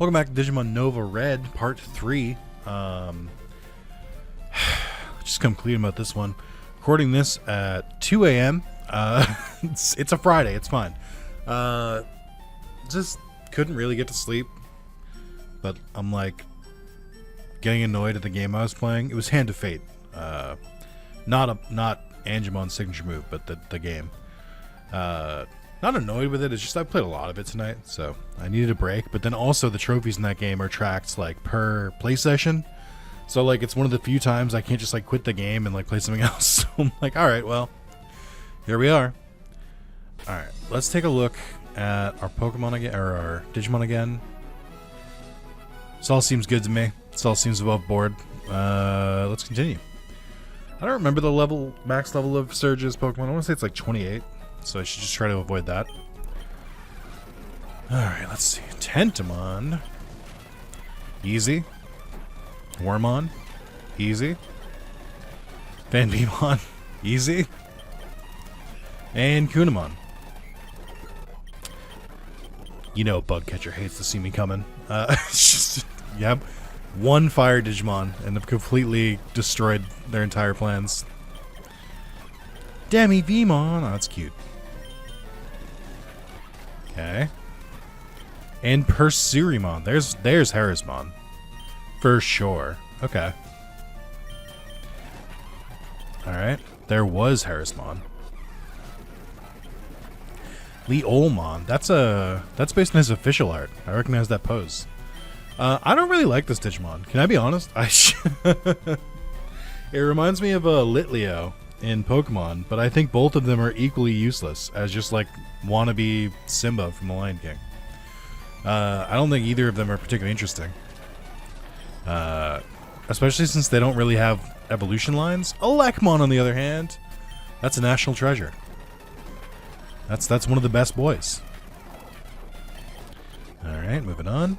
Welcome back to Digimon Nova Red, Part 3. Just complete about this one. Recording this at 2 a.m. It's a Friday, it's fine. Just couldn't really get to sleep. But I'm like getting annoyed at the game I was playing. It was Hand of Fate. Not Angemon's signature move, but the game. Not annoyed with it, it's just I played a lot of it tonight, so I needed a break. But then also the trophies in that game are tracked like per play session. So like it's one of the few times I can't just like quit the game and like play something else. So I'm like, alright, well, here we are. Alright, let's take a look at our Pokemon again, or our Digimon again. This all seems good to me. This all seems above board. Let's continue. I don't remember the max level of Surge's Pokemon. I want to say it's like 28. So I should just try to avoid that. Alright, let's see. Tentamon. Easy. Wormon. Easy. Van Beemon. Easy. And Kunamon. You know Bugcatcher hates to see me coming. It's just, yep. One fire Digimon and have completely destroyed their entire plans. Demi Veemon. Oh, that's cute. Okay. And Pursurimon. There's Harrismon. For sure. Okay. Alright. There was Harrismon. Leolmon. That's based on his official art. I recognize that pose. I don't really like this Digimon. Can I be honest? It reminds me of a Litleo in Pokemon, but I think both of them are equally useless as just like wannabe Simba from The Lion King. I don't think either of them are particularly interesting. Especially since they don't really have evolution lines. Elecmon, on the other hand, that's a national treasure. That's one of the best boys. Alright, moving on.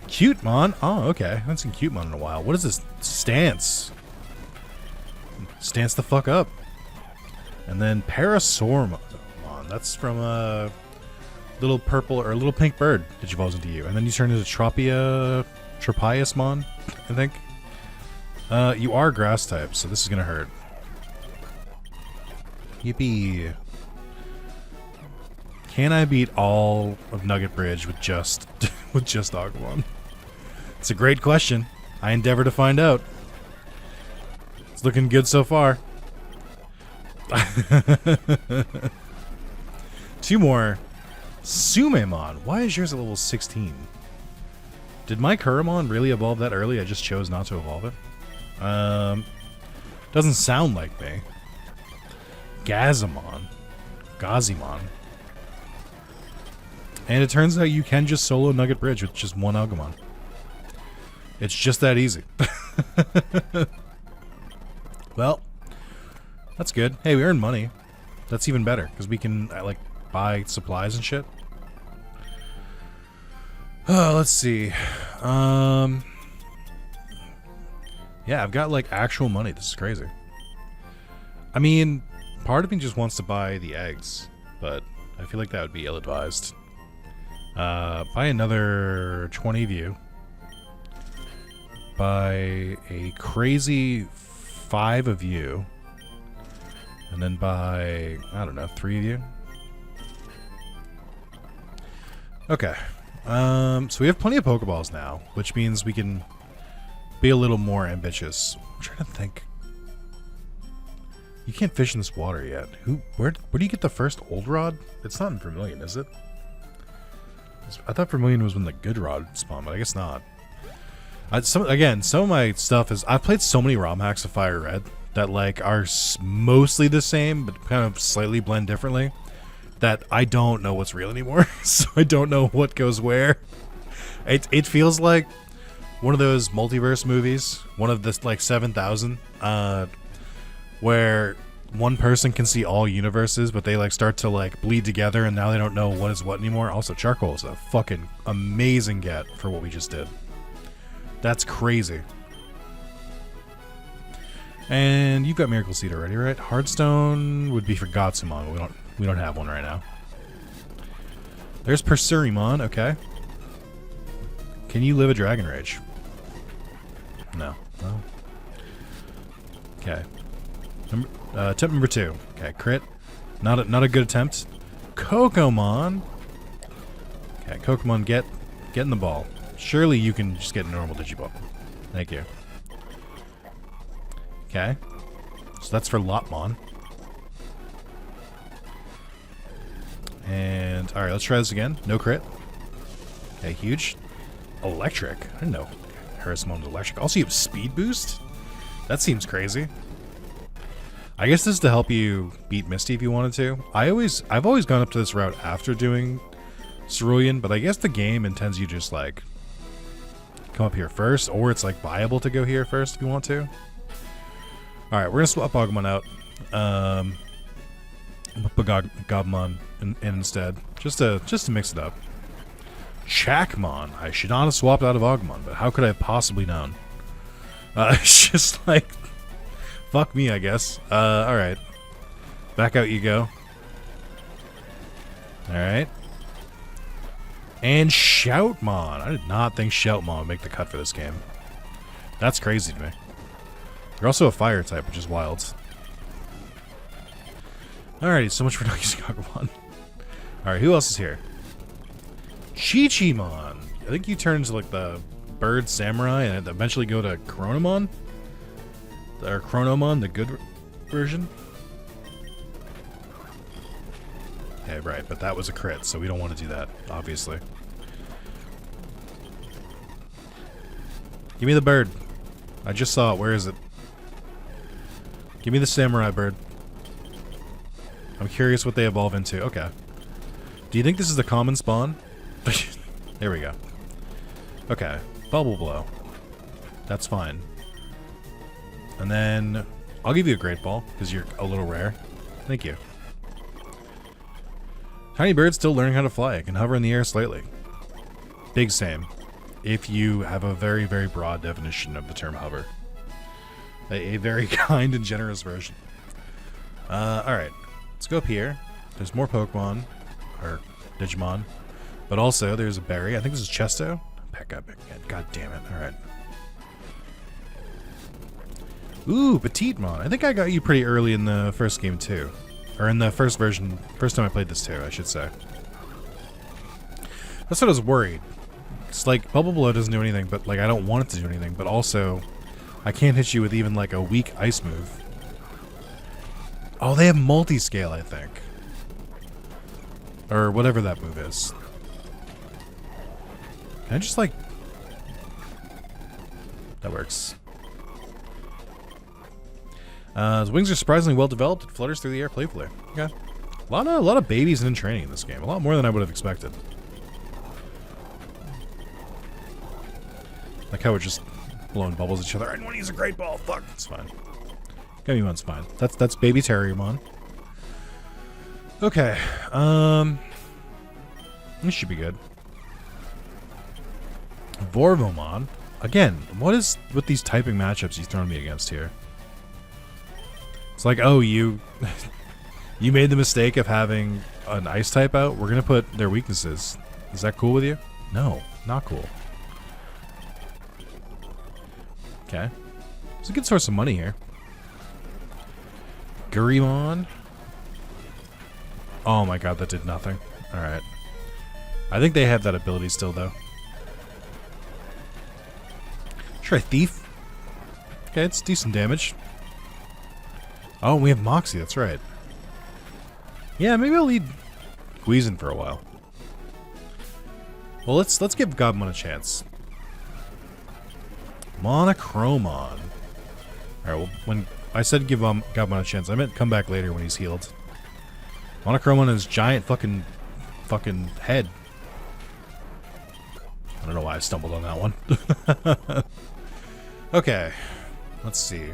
Cutemon. Oh, okay. I haven't seen Cutemon in a while. What is this? Stance. Stance the fuck up. And then Parasaurmon. That's from a little purple or a little pink bird that evolves into you. And then you turn into Tropiusmon, I think. You are grass type, so this is gonna hurt. Yippee. Can I beat all of Nugget Bridge with just Agumon? It's a great question. I endeavor to find out. It's looking good so far. Two more. Sumemon. Why is yours at level 16? Did my Kuramon really evolve that early? I just chose not to evolve it. Doesn't sound like me. Gazimon. And it turns out you can just solo Nugget Bridge with just one Agumon. It's just that easy. Well, that's good. Hey, we earned money. That's even better, because we can, like, buy supplies and shit. Oh, let's see. Yeah, I've got, like, actual money. This is crazy. I mean, part of me just wants to buy the eggs, but I feel like that would be ill-advised. Buy another 20 of you. Buy a crazy 5 of you. And then buy, I don't know, 3 of you. Okay. So we have plenty of Pokeballs now, which means we can be a little more ambitious. I'm trying to think. You can't fish in this water yet. Where do you get the first old rod? It's not in Vermilion, is it? I thought Vermilion was when the good rod spawned, but I guess not. Some of my stuff is... I've played so many ROM hacks of Fire Red that like are mostly the same, but kind of slightly blend differently, that I don't know what's real anymore. So I don't know what goes where. It feels like one of those multiverse movies, one of the like 7,000, where one person can see all universes, but they like start to like bleed together, and now they don't know what is what anymore. Also, Charcoal is a fucking amazing get for what we just did. That's crazy. And you've got Miracle Seed already, right? Hardstone would be for Gotsumon, but we don't have one right now. There's Pursurimon, okay. Can you live a Dragon Rage? No. No. Okay. Attempt number 2. Okay, crit. Not a good attempt. Kokomon. Okay, Kokomon, get in the ball. Surely you can just get a normal Digiball. Thank you. Okay. So that's for Lotmon. And alright, let's try this again. No crit. Okay, huge. Electric. I didn't know Harrismon was electric. Also, you have speed boost? That seems crazy. I guess this is to help you beat Misty if you wanted to. I've always gone up to this route after doing Cerulean, but I guess the game intends you just like come up here first, or it's like viable to go here first if you want to. Alright, we're gonna swap Agumon out. Put Gobmon in instead. Just to mix it up. Chakmon. I should not have swapped out of Agumon, but how could I have possibly known? It's just like, fuck me, I guess. Alright. Back out you go. Alright. And Shoutmon. I did not think Shoutmon would make the cut for this game. That's crazy to me. You're also a fire type, which is wild. Alrighty, so much for not using Agumon. Alright, who else is here? Chi-Chi-Mon. I think you turn into like the bird samurai and eventually go to Chronomon? Or Chronomon, the good version? Okay, right, but that was a crit, so we don't want to do that, obviously. Give me the bird. I just saw it. Where is it? Give me the samurai bird. I'm curious what they evolve into. Okay. Do you think this is the common spawn? There we go. Okay. Bubble Blow. That's fine. And then I'll give you a Great Ball because you're a little rare. Thank you. Tiny bird still learning how to fly. It can hover in the air slightly. Big same. If you have a very, very broad definition of the term hover. A very kind and generous version. Alright. Let's go up here. There's more Pokemon. Or Digimon. But also, there's a berry. I think this is Chesto. Peck up again. God damn it. Alright. Ooh, Petitmon. I think I got you pretty early in the first game, too. Or in the first version. First time I played this, too, I should say. That's what I was worried. It's like, Bubble Blow doesn't do anything, but, like, I don't want it to do anything. But also, I can't hit you with even, like, a weak ice move. Oh, they have multi-scale, I think. Or whatever that move is. Can I just, like... That works. His wings are surprisingly well developed. It flutters through the air playfully. Okay. A lot of babies in training in this game. A lot more than I would have expected. Like how we're just blowing bubbles at each other. I want to use a Great Ball. Fuck. It's fine. Gummimon's fine. That's Baby Terriermon. Okay. This should be good. Vorvomon. Again, what is with these typing matchups he's throwing me against here? It's like, oh, you made the mistake of having an ice type out. We're gonna put their weaknesses. Is that cool with you? No, not cool. Okay. It's a good source of money here. Gurimon. Oh my god, that did nothing. Alright. I think they have that ability still, though. Try Thief. Okay, it's decent damage. Oh, we have Moxie, that's right. Yeah, maybe I'll lead Guizin for a while. Well, let's give Gobmon a chance. Monochromon. Alright, well, when I said give Gobmon a chance, I meant come back later when he's healed. Monochromon is giant fucking head. I don't know why I stumbled on that one. Okay, let's see.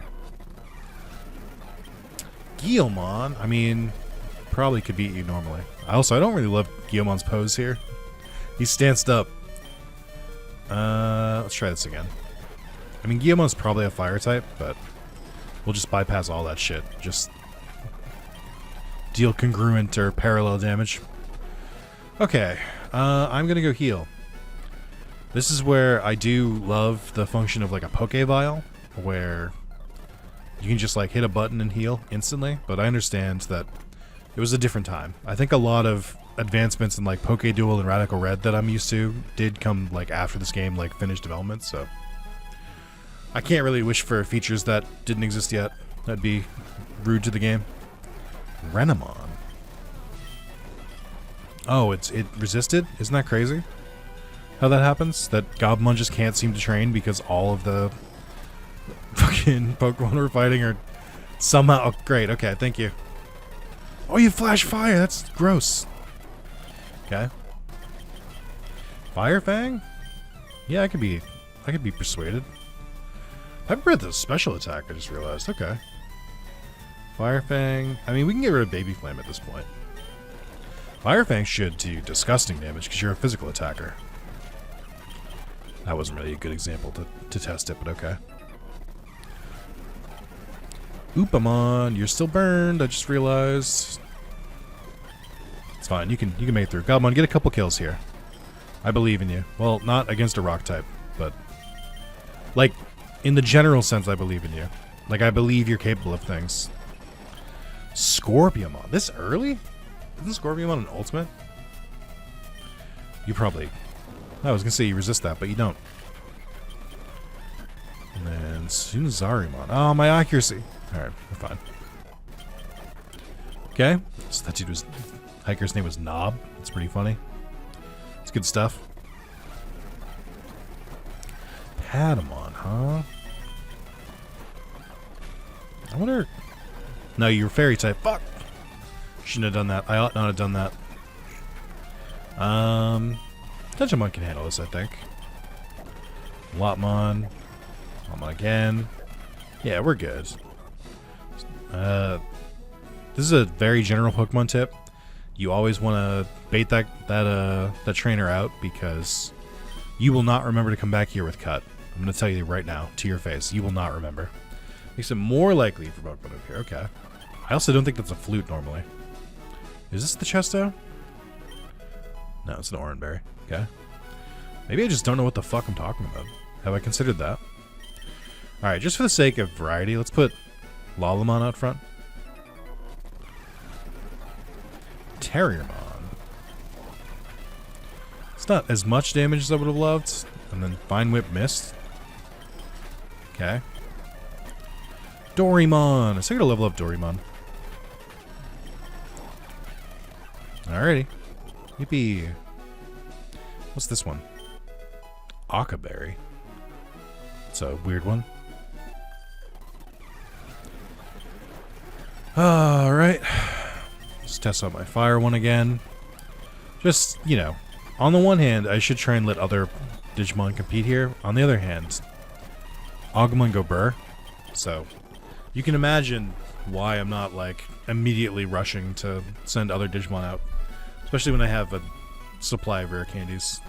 Guilmon, I mean, probably could beat you normally. I don't really love Guilmon's pose here. He's stanced up. Let's try this again. I mean, Guilmon's probably a fire type, but we'll just bypass all that shit. Just deal congruent or parallel damage. Okay, I'm gonna go heal. This is where I do love the function of like a Poke Vial, where you can just like hit a button and heal instantly, but I understand that it was a different time. I think a lot of advancements in like Poke Duel and Radical Red that I'm used to did come like after this game like finished development, so I can't really wish for features that didn't exist yet. That'd be rude to the game. Renamon. Oh, it resisted? Isn't that crazy? How that happens? That Gobmon just can't seem to train because all of the fucking Pokemon we're fighting are somehow... Oh, great. Okay, thank you. Oh, you flash fire. That's gross. Okay. Fire Fang? Yeah, I could be persuaded. I prefer the special attack, I just realized. Okay. Fire Fang. I mean, we can get rid of Baby Flame at this point. Fire Fang should do disgusting damage because you're a physical attacker. That wasn't really a good example to test it, but okay. Oopamon, you're still burned, I just realized. It's fine, you can make it through. Goblin, get a couple kills here. I believe in you. Well, not against a rock type, but like in the general sense I believe in you. Like I believe you're capable of things. Scorpiumon. This early? Isn't Scorpiumon an ultimate? You probably... I was gonna say you resist that, but you don't. And then Sunzarimon. Oh, my accuracy. Alright, we're fine. Okay. So that dude was... Hiker's name was Knob. That's pretty funny. It's good stuff. Patamon, huh? I wonder... No, you're fairy type. Fuck! Shouldn't have done that. I ought not have done that. Digimon can handle this, I think. Lotmon. Lotmon again. Yeah, we're good. This is a very general Pokemon tip. You always want to bait that trainer out because you will not remember to come back here with Cut. I'm going to tell you right now, to your face, you will not remember. Makes it more likely for Pokemon over here. Okay. I also don't think that's a flute normally. Is this the Chesto? No, it's an Oranberry. Okay. Maybe I just don't know what the fuck I'm talking about. Have I considered that? Alright, just for the sake of variety, let's put Lalamon out front. Terriermon. It's not as much damage as I would have loved. And then Vine Whip missed. Okay. Dorimon. I still gotta level up Dorimon. Alrighty. Yippee. What's this one? Akaberry. It's a weird one. Alright. Let's test out my fire one again. Just, you know, on the one hand, I should try and let other Digimon compete here. On the other hand, Agumon go burr. So, you can imagine why I'm not, like, immediately rushing to send other Digimon out. Especially when I have a supply of rare candies.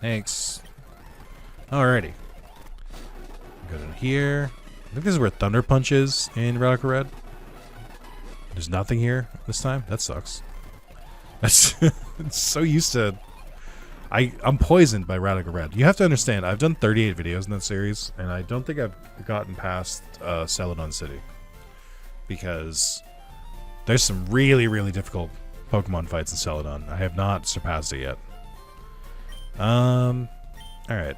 Thanks. Alrighty. Go down here. I think this is where Thunder Punch is in Radical Red. There's nothing here this time? That sucks. That's I'm so used to... I'm poisoned by Radical Red. You have to understand, I've done 38 videos in that series, and I don't think I've gotten past Celadon City. Because there's some really, really difficult Pokemon fights in Celadon. I have not surpassed it yet. Alright.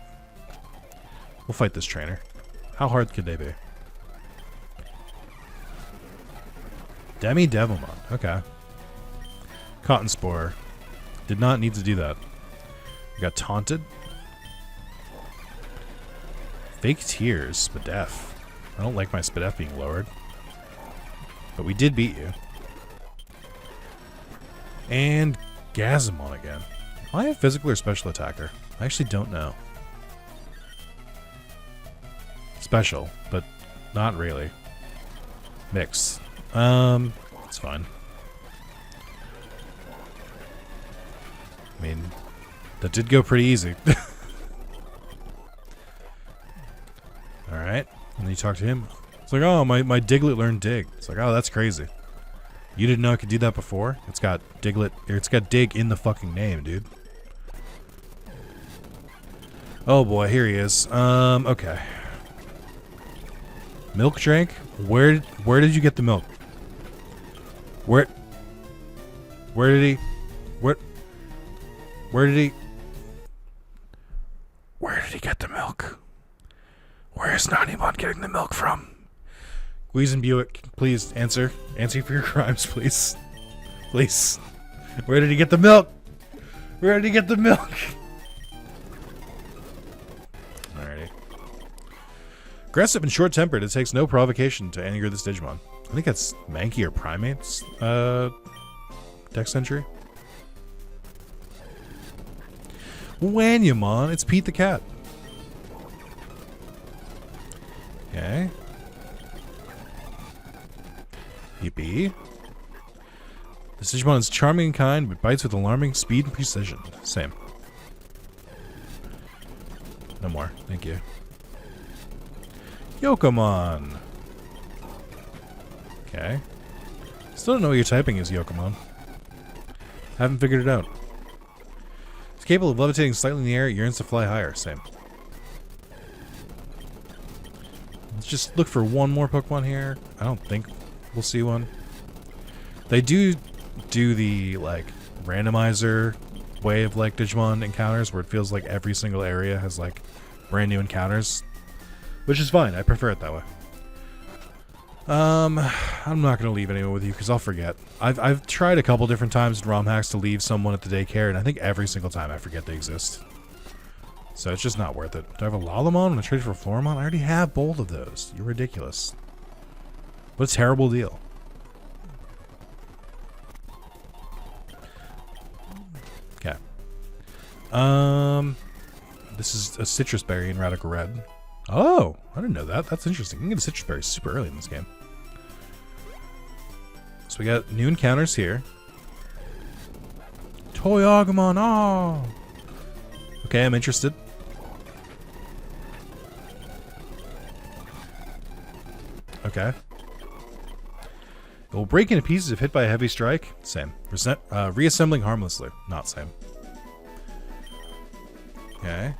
We'll fight this trainer. How hard could they be? Demi Devilmon. Okay. Cotton Spore. Did not need to do that. We got taunted. Fake Tears. Spadef. I don't like my Spadef being lowered. But we did beat you. And Gazamon again. Am I a physical or special attacker? I actually don't know. Special, but not really. Mix. It's fine. I mean, that did go pretty easy. Alright. And then you talk to him. It's like, oh, my Diglett learned dig. It's like, oh, that's crazy. You didn't know it could do that before? It's got Diglett, or it's got dig in the fucking name, dude. Oh boy, here he is. Okay. Milk drink? Where did you get the milk? Where did he get the milk? Where is Nanimon getting the milk from? Weezen Buick, please answer. Answer for your crimes, please. Please. Where did he get the milk? Where did he get the milk? Alrighty. Aggressive and short-tempered. It takes no provocation to anger this Digimon. I think that's Mankey or Primate's dex entry. Wanyamon, it's Pete the cat. Okay. Yippee. This Digimon is charming and kind, but bites with alarming speed and precision. Same. No more. Thank you. Yokomon. Okay. Still don't know what your typing is, Yokomon. Haven't figured it out. It's capable of levitating slightly in the air, it yearns to fly higher. Same. Let's just look for one more Pokemon here. I don't think we'll see one. They do the, like, randomizer way of, like, Digimon encounters where it feels like every single area has, like, brand new encounters. Which is fine. I prefer it that way. I'm not going to leave anyone with you because I'll forget. I've tried a couple different times in ROM hacks to leave someone at the daycare, and I think every single time I forget they exist. So it's just not worth it. Do I have a Lalamon and a trade for a Floramon? I already have both of those. You're ridiculous. What a terrible deal. Okay. This is a citrus berry in Radical Red. Oh, I didn't know that. That's interesting. You can get a citrus berry super early in this game. So we got new encounters here. Toyagamon, oh! Okay, I'm interested. Okay. It will break into pieces if hit by a heavy strike. Same. Reassembling harmlessly. Not same. Okay.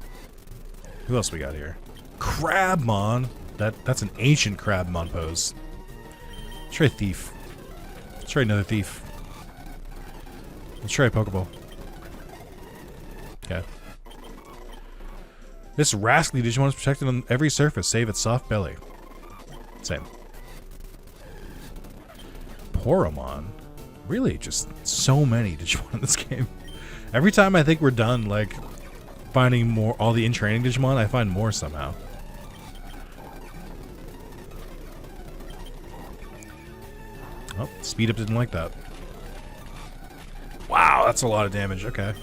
Who else we got here? Crabmon. That's an ancient Crabmon pose. Let's try Thief. Let's try another Thief. Let's try a Pokeball. Okay. This rascally Digimon is protected on every surface, save its soft belly. Same. Poromon. Really, just so many Digimon in this game. Every time I think we're done, like, finding more, all the in-training Digimon, I find more somehow. Oh, Speed Up didn't like that. Wow, that's a lot of damage. Okay.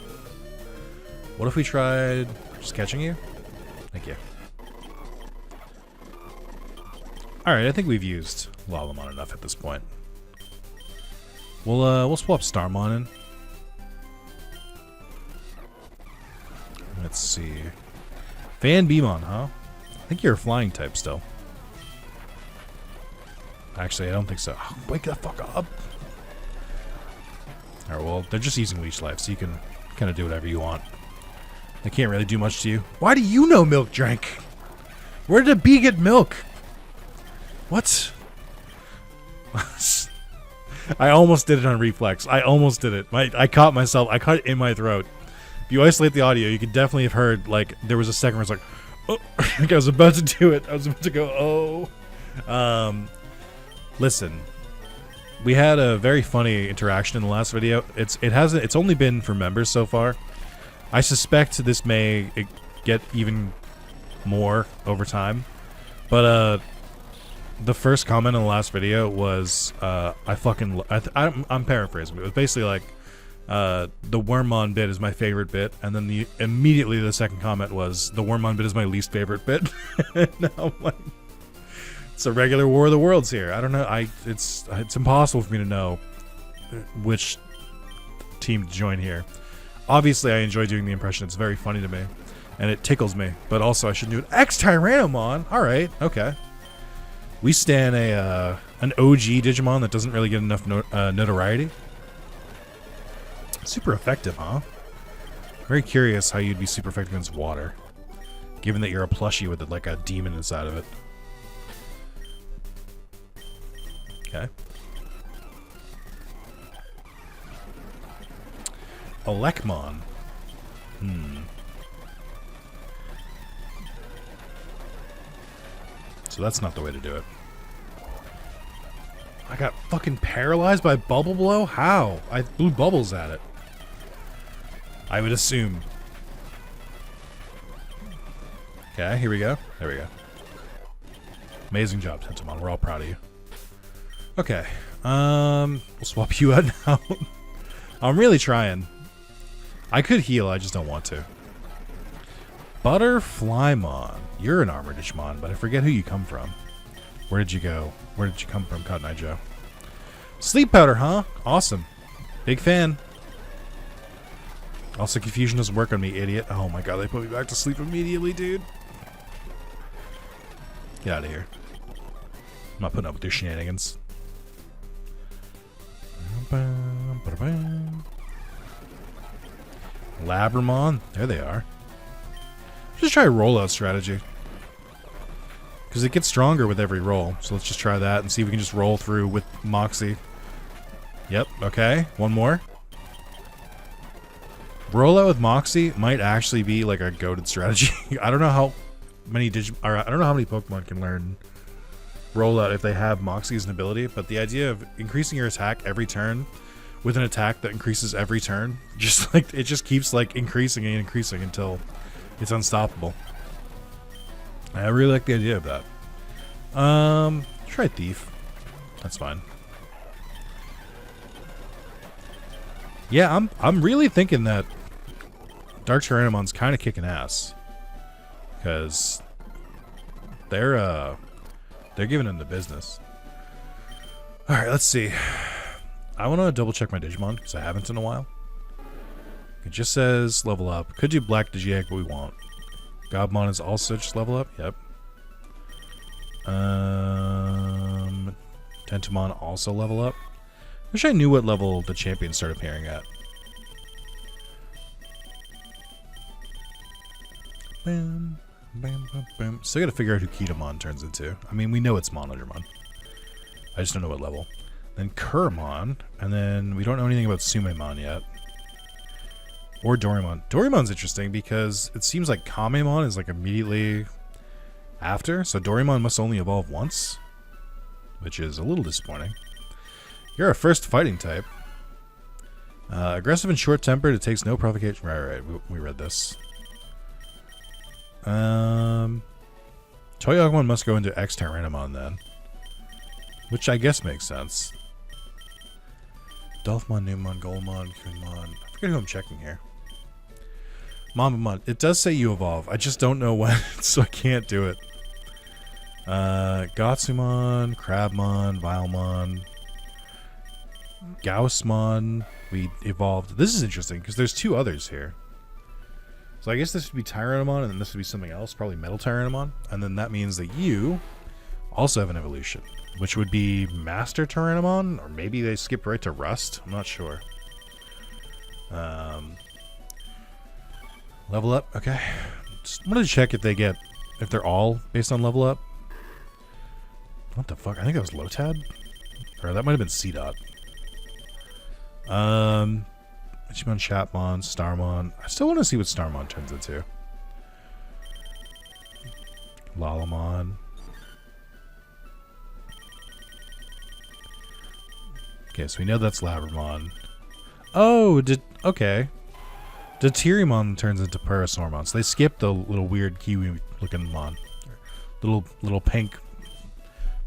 What if we tried just catching you? Thank you. Alright, I think we've used Lalamon enough at this point. We'll swap Starmon in. Let's see. Fan Beamon, huh? I think you're a flying type still. Actually, I don't think so. Oh, wake the fuck up. Alright, well, they're just using Leech Life, so you can kind of do whatever you want. They can't really do much to you. Why do you know Milk Drank? Where did a bee get milk? What? I almost did it on reflex. I almost did it. I caught myself. I caught it in my throat. If you isolate the audio, you could definitely have heard, like, there was a second where it's like, oh, like I was about to do it. I was about to go, oh. Listen, we had a very funny interaction in the last video. It's only been for members so far. I suspect this may get even more over time. But the first comment in the last video was I'm paraphrasing. It was basically like the Wormmon bit is my favorite bit, and then immediately the second comment was the Wormmon bit is my least favorite bit. Now I'm like, it's a regular War of the Worlds here. I don't know. It's impossible for me to know which team to join here. Obviously, I enjoy doing the impression. It's very funny to me, and it tickles me. But also, I should do it. X-Tyrannomon. All right. Okay. We stand an OG Digimon that doesn't really get enough notoriety. Super effective, huh? Very curious how you'd be super effective against water, given that you're a plushie with like a demon inside of it. Okay. Elecmon. So that's not the way to do it. I got fucking paralyzed by Bubble Blow? How? I blew bubbles at it. I would assume. Okay, here we go. There we go. Amazing job, Tentomon. We're all proud of you. Okay. We'll swap you out now. I'm really trying. I could heal, I just don't want to. Butterflymon. You're an armored Digimon, but I forget who you come from. Where did you go? Where did you come from, Cotton Eye Joe? Sleep powder, huh? Awesome. Big fan. Also, confusion doesn't work on me, idiot. Oh my god, they put me back to sleep immediately, dude. Get out of here. I'm not putting up with your shenanigans. Labramon. There they are. Just try a rollout strategy. Because it gets stronger with every roll. So let's just try that and see if we can just roll through with Moxie. Yep, okay. One more. Rollout with Moxie might actually be like a goated strategy. I don't know how many I don't know how many Pokemon can learn rollout if they have Moxie as an ability, but the idea of increasing your attack every turn with an attack that increases every turn, just like it just keeps like increasing and increasing until it's unstoppable. I really like the idea of that. Try Thief. That's fine. Yeah, I'm really thinking that Dark Tyrannomon's kind of kicking ass, because they're giving him the business. All right, let's see. I want to double check my Digimon because I haven't in a while. It just says level up. Could do Black Digiegg, but we won't. Gobmon is also just level up. Yep. Tentomon also level up. Wish I knew what level the champions start appearing at. Bam, bam, bam, bam. Still gotta figure out who Kitamon turns into. I mean, we know it's Monodramon. I just don't know what level. Then Kuramon, and then we don't know anything about Sumemon yet. Or Doraemon. Doraemon's interesting because it seems like Kamemon is like immediately after, so Doraemon must only evolve once, which is a little disappointing. You're a first fighting type. Aggressive and short-tempered, it takes no provocation. Right, we read this. Toyagumon must go into X-Tyrannomon then, which I guess makes sense. Dolphmon, Numemon, Golemon, Kunmon. I forget who I'm checking here. Mamamon. It does say you evolve. I just don't know when, so I can't do it. Gotsumon, Crabmon, Vilemon, Gaussmon. We evolved. This is interesting because there's two others here. So I guess this would be Tyrannomon, and then this would be something else, probably Metal Tyrannomon. And then that means that you also have an evolution, which would be Master Tyrannomon, or maybe they skip right to Rust. I'm not sure. Level up, okay. Just wanted to check if they're all based on level up. What the fuck? I think that was Lotad, or that might have been C-Dot. Digimon, Chapmon, Starmon. I still want to see what Starmon turns into. Lalamon. Okay, so we know that's Labramon. Oh, okay. Deuterimon turns into Parasaurmon. So they skipped the little weird kiwi-looking mon. Little pink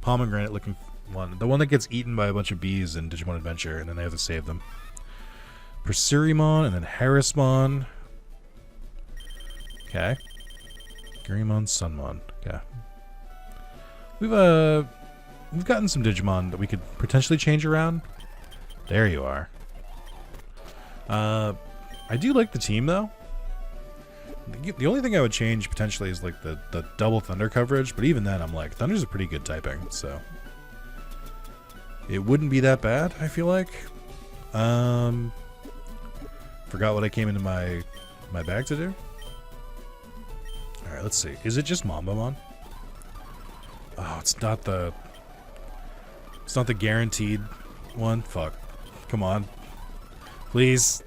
pomegranate-looking one. The one that gets eaten by a bunch of bees in Digimon Adventure, and then they have to save them. Pursurimon, and then Harrismon. Okay. Gurimon, Sunmon. Okay. We've gotten some Digimon that we could potentially change around. There you are. I do like the team, though. The only thing I would change potentially is like the double Thunder coverage, but even then I'm like, Thunder's a pretty good typing, so it wouldn't be that bad, I feel like. Forgot what I came into my bag to do. Alright, let's see. Is it just Mambamon? Oh, it's not the guaranteed one. Fuck. Come on. Please.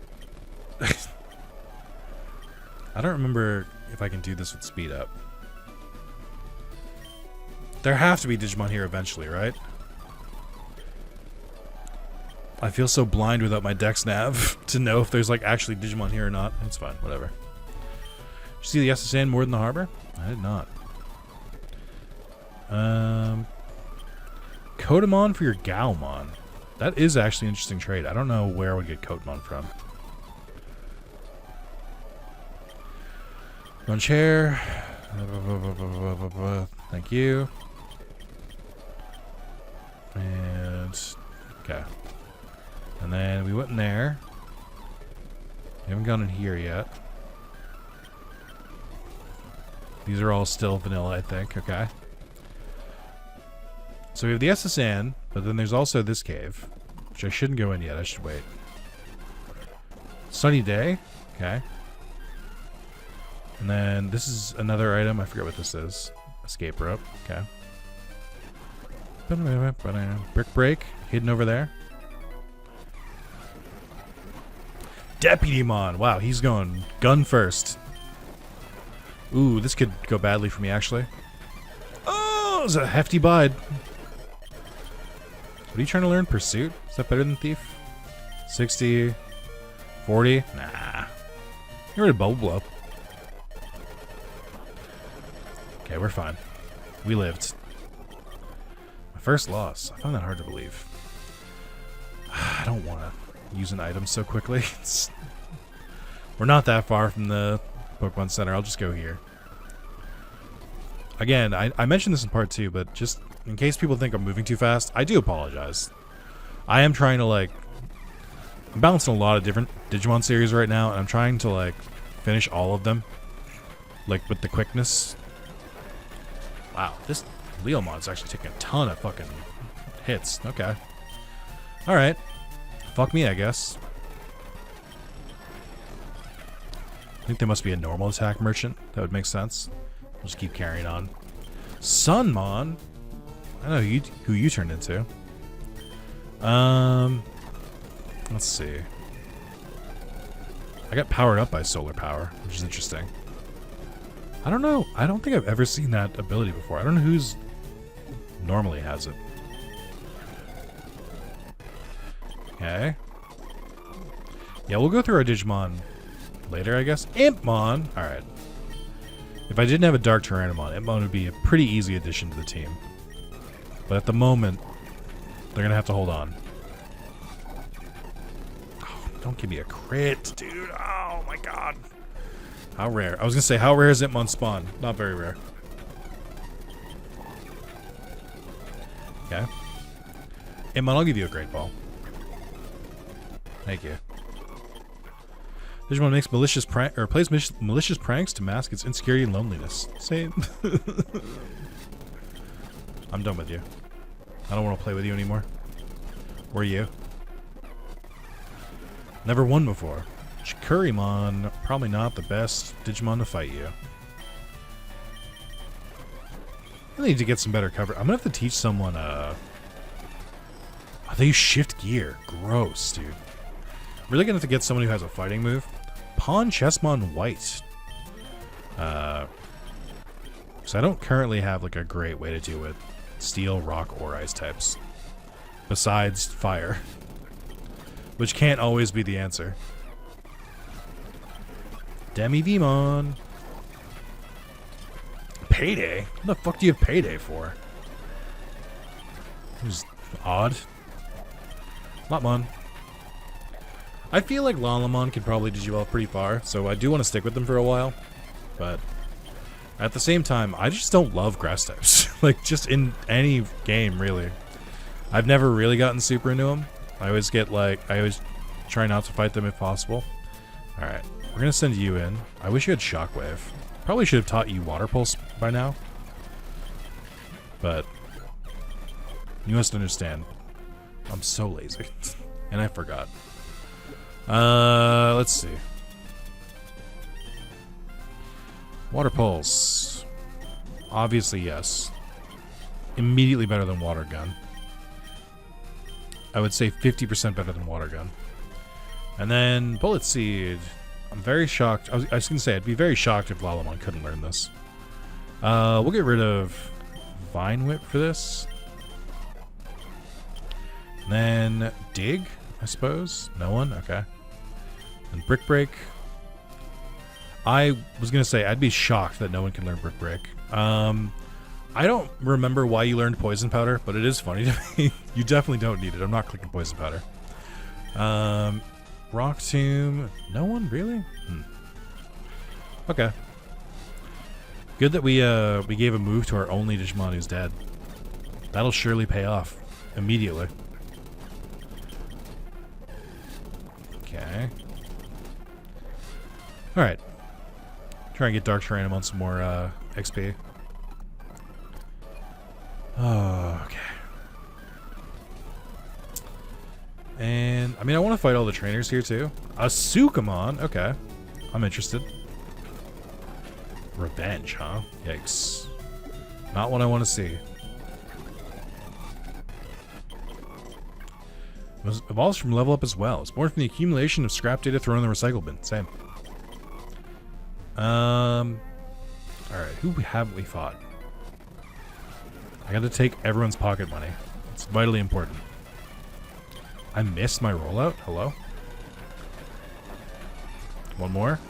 I don't remember if I can do this with speed up. There have to be Digimon here eventually, right? I feel so blind without my Dex Nav to know if there's like actually Digimon here or not. It's fine, whatever. Did you see the SSN more than the harbor? I did not. Kotamon for your Gaomon. That is actually an interesting trade. I don't know where I would get Kotamon from. One chair. Thank you. And okay. And then we went in there. We haven't gone in here yet. These are all still vanilla, I think. Okay. So we have the SSN, but then there's also this cave, which I shouldn't go in yet. I should wait. Sunny day. Okay. And then this is another item. I forget what this is. Escape rope. Okay. Brick break. Hidden over there. Deputymon. Wow, he's going gun first. Ooh, this could go badly for me, actually. Oh, it's a hefty bide. What are you trying to learn? Pursuit? Is that better than Thief? 60. 40? Nah. You're at a Bubble Blow. Okay, we're fine. We lived. My first loss. I find that hard to believe. I don't want to use an item so quickly. We're not that far from the Pokemon Center. I'll just go here. Again, I mentioned this in part 2, but just in case people think I'm moving too fast, I do apologize. I am trying to, like, I'm balancing a lot of different Digimon series right now, and I'm trying to, like, finish all of them, like, with the quickness. Wow, this Leomod's actually taking a ton of fucking hits. Okay. Alright. Fuck me, I guess. I think there must be a normal attack merchant. That would make sense. We'll just keep carrying on. Sunmon? I know who you turned into. Let's see. I got powered up by solar power, which is interesting. I don't know. I don't think I've ever seen that ability before. I don't know who's normally has it. Okay. Yeah, we'll go through our Digimon later, I guess. Impmon! Alright. If I didn't have a Dark Tyrannomon, Impmon would be a pretty easy addition to the team. But at the moment, they're gonna have to hold on. Oh, don't give me a crit, dude. Oh my god. How rare. I was gonna say, how rare is Impmon spawn? Not very rare. Okay. Impmon, I'll give you a Great Ball. Thank you. Digimon makes malicious plays malicious pranks to mask its insecurity and loneliness. Same. I'm done with you. I don't want to play with you anymore. Or you. Never won before. Chikurimon, probably not the best Digimon to fight you. I need to get some better cover. I'm gonna have to teach someone. Oh, they use shift gear. Gross, dude. Really gonna have to get someone who has a fighting move. Pawn Chessmon White. So I don't currently have like a great way to deal with steel, rock, or ice types. Besides fire. Which can't always be the answer. Demi-Vmon. Payday? What the fuck do you have Payday for? It was odd. Lotmon. I feel like Lalamon can probably Digivolve pretty far, so I do want to stick with them for a while. But at the same time, I just don't love grass types. Like, just in any game, really. I've never really gotten super into them. I always get, like, I always try not to fight them if possible. Alright. We're gonna send you in. I wish you had Shockwave. Probably should have taught you Water Pulse by now. But you must understand. I'm so lazy. And I forgot. Let's see. Water Pulse. Obviously, yes. Immediately better than Water Gun. I would say 50% better than Water Gun. And then Bullet Seed. I'm very shocked. I was going to say, I'd be very shocked if Lalamon couldn't learn this. We'll get rid of Vine Whip for this. And then Dig, I suppose. No one? Okay. And Brick Break. I was going to say, I'd be shocked that no one can learn Brick Break. I don't remember why you learned Poison Powder, but it is funny to me. You definitely don't need it. I'm not clicking Poison Powder. Rock Tomb. No one? Really? Okay. Good that we gave a move to our only Digimon who's dead. That'll surely pay off. Immediately. Okay. Alright. Try and get Dark Tyrannom on some more XP. Oh, okay. And, I mean, I want to fight all the trainers here, too. A Sukamon. Okay. I'm interested. Revenge, huh? Yikes. Not what I want to see. It evolves from level up as well. It's born from the accumulation of scrap data thrown in the recycle bin. Same. Alright. Who haven't we fought? I gotta take everyone's pocket money. It's vitally important. I missed my rollout? Hello? One more?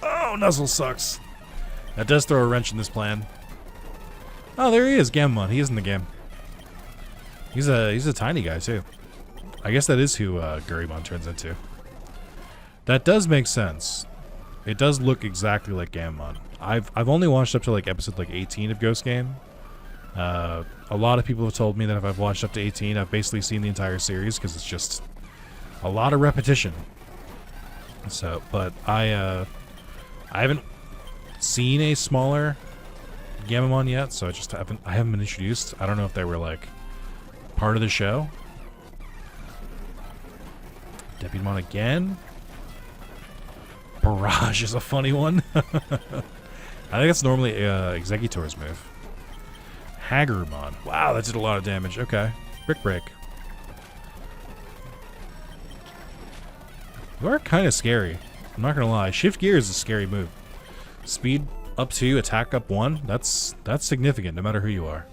Oh, Nuzzle sucks. That does throw a wrench in this plan. Oh, there he is, Gamamon. He is in the game. He's a tiny guy, too. I guess that is who Gurymon turns into. That does make sense. It does look exactly like Gamamon. I've only watched up to like episode like 18 of Ghost Game. A lot of people have told me that if I've watched up to 18, I've basically seen the entire series because it's just a lot of repetition. So, but I haven't seen a smaller Gamamon yet, so I haven't been introduced. I don't know if they were like part of the show. Deputymon again. Barrage is a funny one. I think that's normally Executor's move. Hagermon. Wow, that did a lot of damage. Okay. Brick Break. You are kind of scary. I'm not going to lie. Shift Gear is a scary move. Speed up 2, attack up 1. That's significant no matter who you are.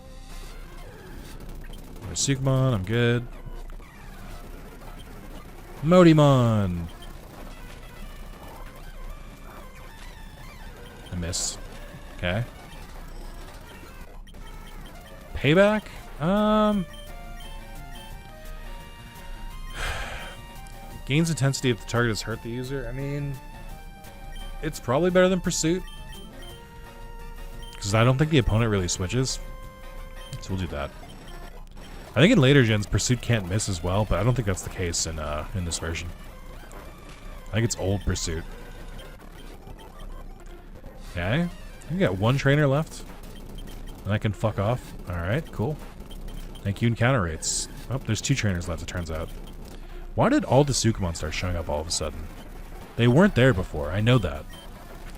Sukamon, I'm good. Modimon. I missed. Okay. Payback? Gains intensity if the target has hurt the user. I mean, it's probably better than Pursuit. Because I don't think the opponent really switches. So we'll do that. I think in later gens, Pursuit can't miss as well, but I don't think that's the case in this version. I think it's old Pursuit. Okay. We got one trainer left. And I can fuck off. Alright, cool. Thank you, encounter rates. Oh, there's 2 trainers left, it turns out. Why did all the Sukamon start showing up all of a sudden? They weren't there before, I know that.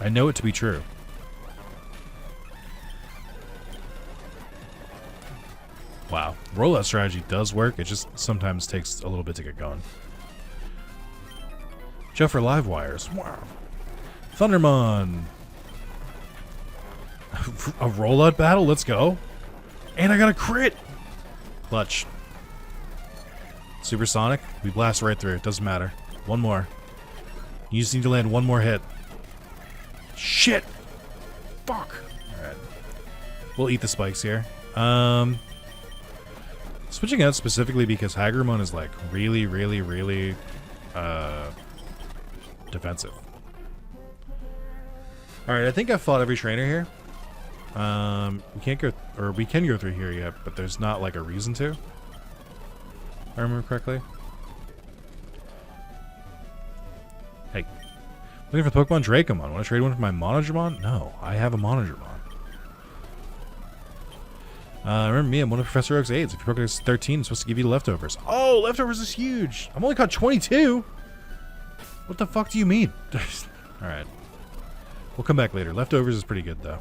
I know it to be true. Wow. Rollout strategy does work, it just sometimes takes a little bit to get going. Joe for live wires. Wow. Thundermon. A rollout battle? Let's go. And I got a crit! Clutch. Supersonic? We blast right through. It doesn't matter. One more. You just need to land one more hit. Shit! Fuck! Alright. We'll eat the spikes here. Switching out specifically because Hagermon is like really, really, really defensive. Alright, I think I've fought every trainer here. We can't go, or we can go through here yet, but there's not like a reason to. If I remember correctly. Hey, Looking for the Pokemon Dracomon. Want to trade one for my Monodramon? No, I have a Monodramon. Remember me, I'm one of Professor Oak's aides. If your Pokedex is 13, I'm supposed to give you leftovers. Oh, leftovers is huge. I'm only caught 22. What the fuck do you mean? Alright. We'll come back later. Leftovers is pretty good, though.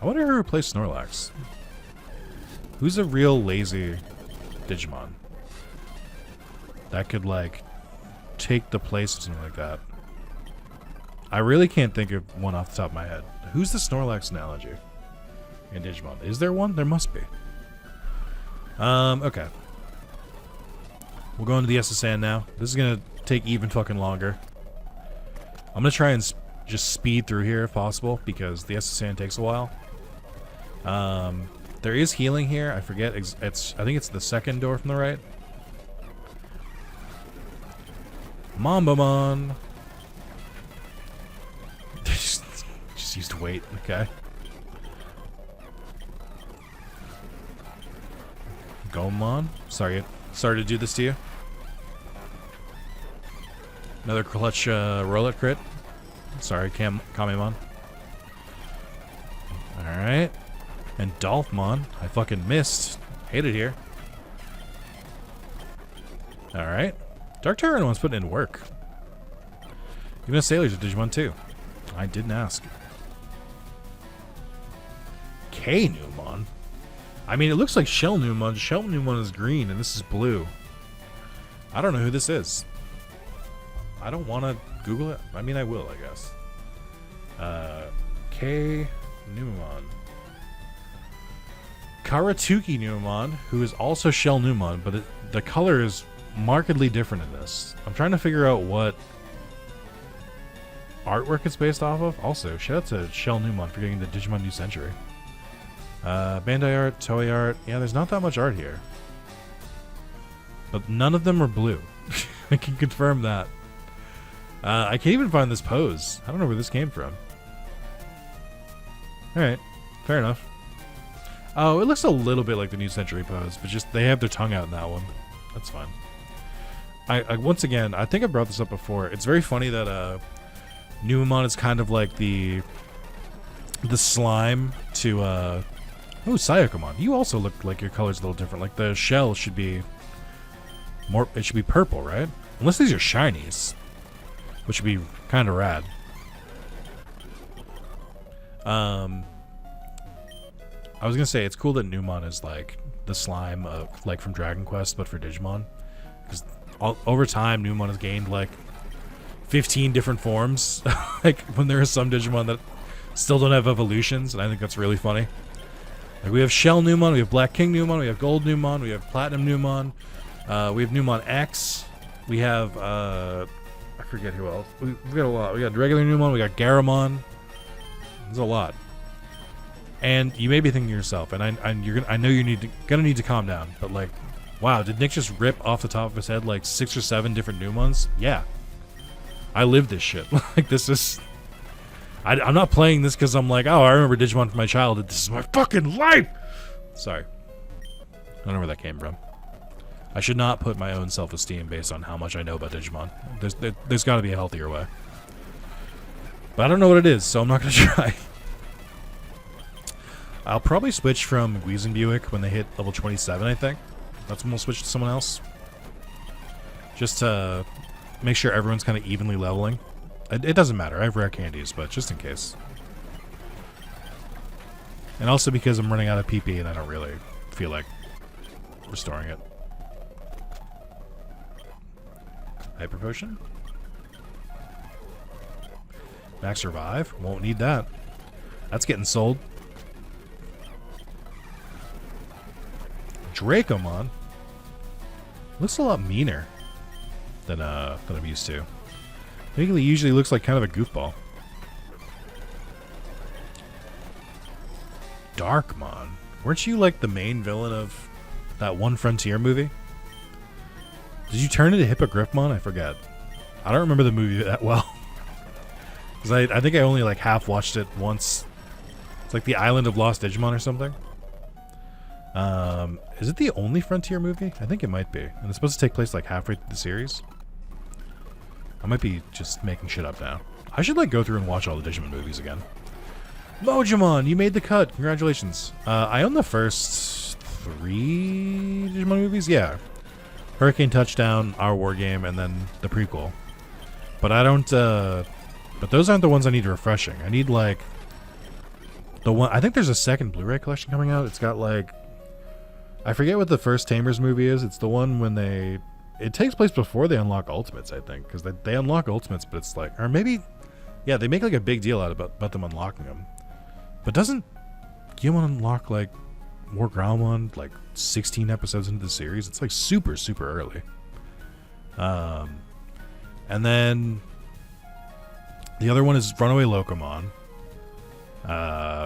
I wonder who replaced Snorlax. Who's a real lazy Digimon that could, like, take the place of something like that? I really can't think of one off the top of my head. Who's the Snorlax analogy in Digimon? Is there one? There must be. Okay. We'll go into the SSN now. This is gonna take even fucking longer. I'm gonna try and just speed through here if possible, because the SSN takes a while. There is healing here. I forget. I think it's the second door from the right. Mambamon. Just used to wait. Okay. Gomon. Sorry to do this to you. Another clutch roulette crit. Sorry, Kamemon. Alright. And Dolphmon. I fucking missed. Hate it here. Alright. Dark Tyrannon's putting in work. Even a Sailor's a Digimon too. I didn't ask. K-Numon? I mean, it looks like Shell Numon. Shell Numon is green and this is blue. I don't know who this is. I don't want to Google it. I mean, I will, I guess. K-Numon. Karatuki Numon, who is also Shell Numon, but the color is markedly different in this. I'm trying to figure out what artwork it's based off of. Also, shout out to Shell Numon for getting the Digimon New Century. Bandai art, Toei art. Yeah, there's not that much art here. But none of them are blue. I can confirm that. I can't even find this pose. I don't know where this came from. Alright, fair enough. Oh, it looks a little bit like the New Century pose, but just they have their tongue out in that one. That's fine. I once again, I think I brought this up before. It's very funny that Numemon is kind of like the slime to oh, Sayakomon. You also look like your color's a little different. Like the shell should be more, it should be purple, right? Unless these are shinies, which would be kind of rad. I was gonna say it's cool that Numon is like the slime of, like from Dragon Quest, but for Digimon, because over time Numon has gained like 15 different forms. Like when there are some Digimon that still don't have evolutions, and I think that's really funny. Like we have Shell Numon, we have Black King Numon, we have Gold Numon, we have Platinum Numon, we have Numon X, we have I forget who else. We got a lot. We got regular Numon, we got Garamon. There's a lot. And you may be thinking to yourself, and I know you're gonna need to calm down, but like, wow, did Nick just rip off the top of his head like 6 or 7 different Numons? Yeah, I live this shit. Like this is, I'm not playing this because I'm like, oh, I remember Digimon from my childhood. This is my fucking life. Sorry, I don't know where that came from. I should not put my own self-esteem based on how much I know about Digimon. There's got to be a healthier way, but I don't know what it is, so I'm not gonna try. I'll probably switch from Weezenbuick when they hit level 27, I think. That's when we'll switch to someone else. Just to make sure everyone's kind of evenly leveling. It doesn't matter, I have rare candies, but just in case. And also because I'm running out of PP and I don't really feel like restoring it. Hyper Potion. Max Revive. Won't need that. That's getting sold. Dracomon looks a lot meaner than I'm used to. I think he usually looks like kind of a goofball. Darkmon, weren't you like the main villain of that one Frontier movie? Did you turn into Hippogriffmon? I forget. I don't remember the movie that well. Because I think I only like half watched it once. It's like the Island of Lost Digimon or something. Is it the only Frontier movie? I think it might be. And it's supposed to take place like halfway through the series. I might be just making shit up now. I should like go through and watch all the Digimon movies again. Mojimon, you made the cut. Congratulations. I own the first 3 Digimon movies. Yeah. Hurricane Touchdown, Our War Game, and then the prequel. But I don't, but those aren't the ones I need refreshing. I need like the one, I think there's a second Blu-ray collection coming out. It's got like, I forget what the first Tamers movie is. It's the one when it takes place before they unlock Ultimates, I think. Because they unlock Ultimates, but it's like, or maybe, yeah, they make like a big deal out about them unlocking them. But doesn't Guillemon unlock like War Groundmon like 16 episodes into the series? It's like super, super early. And then the other one is Runaway Locomon,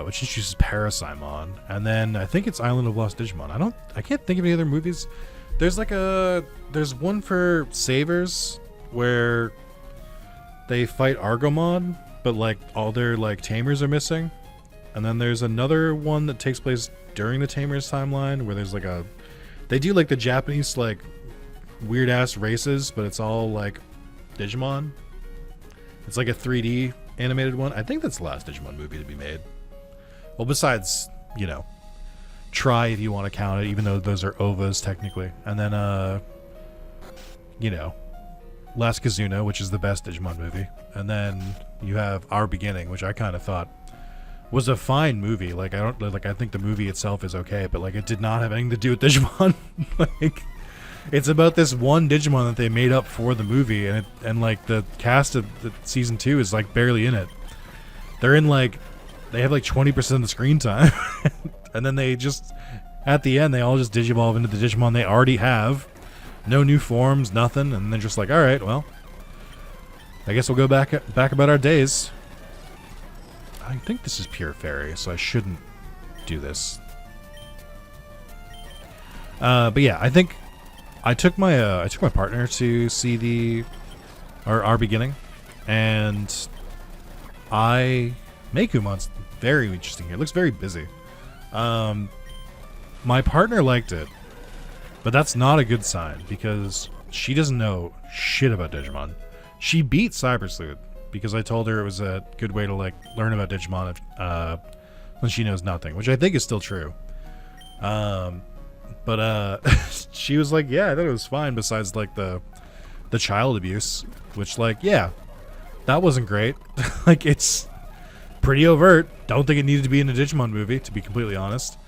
which introduces Parasimon, and then I think it's Island of Lost Digimon. I can't think of any other movies. There's one for Savers where they fight Argomon, but like all their like Tamers are missing. And then there's another one that takes place during the Tamers timeline where there's like they do like the Japanese like weird ass races, but it's all like Digimon. It's like a 3D animated one. I think that's the last Digimon movie to be made. Well, besides, you know, Try if you want to count it, even though those are OVAs technically. And then, you know, Last Kazuna, which is the best Digimon movie. And then you have Our Beginning, which I kind of thought was a fine movie. Like, I think the movie itself is okay, but like it did not have anything to do with Digimon. Like, it's about this one Digimon that they made up for the movie, and like the cast of the season 2 is like barely in it. They're in like, they have like 20% of the screen time. And then they just, at the end, they all just digivolve into the Digimon they already have. No new forms, nothing. And they're just like, all right, well, I guess we'll go back about our days. I think this is Pure Fairy, so I shouldn't do this. But yeah, I think I took my partner to see Our Beginning, and Meicumon's very interesting here. It looks very busy. My partner liked it, but that's not a good sign because she doesn't know shit about Digimon. She beat Cyber Sleuth because I told her it was a good way to like learn about Digimon when she knows nothing, which I think is still true. But she was like, yeah, I thought it was fine besides like the child abuse, which like, yeah, that wasn't great. Like, it's pretty overt. Don't think it needed to be in a Digimon movie, to be completely honest.